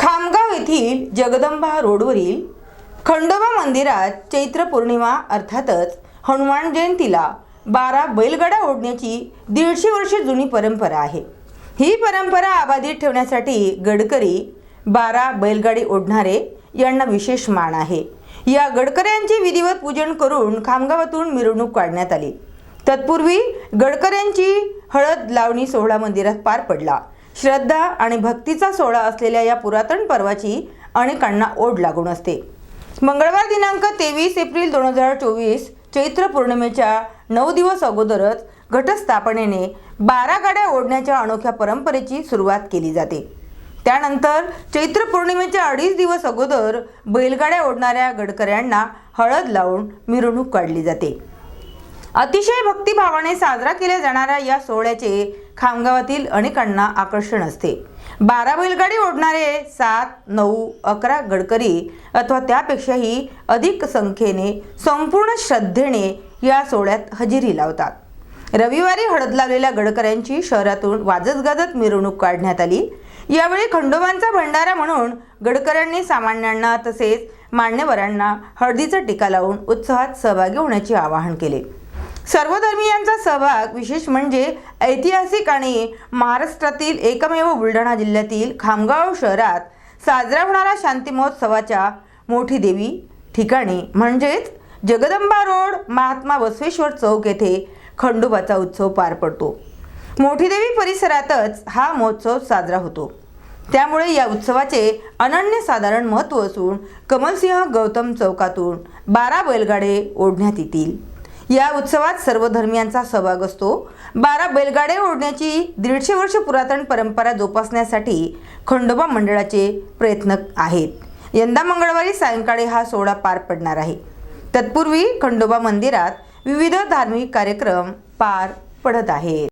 खामगाव येथील जगदंबा रोडवरील खंडोबा मंदिरात चैत्र पौर्णिमा अर्थातच हनुमान जयंतीला 12 बैलगाड्या ओढण्याची 150 वर्षे जुनी परंपरा आहे। ही परंपरा अबाधित ठेवण्यासाठी गडकरी 12 बैलगाडी ओढणारे यांना विशेष मान आहे। या गडकऱ्यांचे विधिवत पूजन करून खामगावातून मिरवणूक काढण्यात आली। तत्पूर्वी गडकऱ्यांची हळद लावणी सोहळा मंदिरात पार पडला। श्रद्धा आणि भक्तीचा सोहळा असलेल्या या पुरातन पर्वाची अनेकांना ओढ लागून असते। मंगळवार दिनांक 23 एप्रिल 2024 चैत्र पौर्णिमेच्या 9 दिवस अगोदरच घटस्थापनेने 12 गाड्या ओढण्याच्या अनोख्या परंपरेची सुरुवात केली जाते। त्यानंतर चैत्र पौर्णिमेच्या 2.5 दिवस अगोदर बैलगाड्या ओढणाऱ्या गडकऱ्यांना हळद लावून मिरवणूक काढली जाते। अतिशय भक्तिभावाने साजरा केल्या जाणाऱ्या या सोहळ्याचे खामगावातील अनेकांना आकर्षण असते। 12 बैलगाडी ओढणारे 7, 9, 11 गडकरी अथवा त्यापेक्षाही अधिक संख्येने संपूर्ण श्रद्धेने या सोहळ्यात हजेरी लावतात। रविवारी हळद लावलेल्या गडकऱ्यांची शहरातून वाजत गाजत मिरवणूक काढण्यात आली। यावेळी खंडोबांचा भंडारा म्हणून गडकऱ्यांनी सामान्यांना तसेच मान्यवरांना हळदीचा टिका लावून उत्सवात सहभागी होण्याचे आवाहन केले। सर्व धर्मीयांचा सहभाग विशेष म्हणजे ऐतिहासिक आणि महाराष्ट्रातील एकमेव बुलढाणा जिल्ह्यातील खामगाव शहरात साजरा होणारा शांती महोत्सवाच्या मोठी देवी ठिकाणी म्हणजेच जगदंबा रोड महात्मा बसवेश्वर चौक येथे खंडोबाचा उत्सव पार पडतो। मोठी देवी परिसरातच हा महोत्सव साजरा होतो। त्यामुळे या उत्सवाचे अनन्यसाधारण महत्त्व असून कमलसिंह गौतम चौकातून 12 बैलगाडे ओढण्यात येतील। या उत्सवात सर्व धर्मियांचा सहभाग असतो। 12 बैलगाडे ओढण्याची 150 वर्ष पुरातन परंपरा जोपासण्यासाठी खंडोबा मंडळाचे प्रयत्न आहेत। यंदा मंगळवारी सायंकाळी हा सोहळा पार पडणार आहे। तत्पूर्वी खंडोबा मंदिरात विविध धार्मिक कार्यक्रम पार पडत आहेत।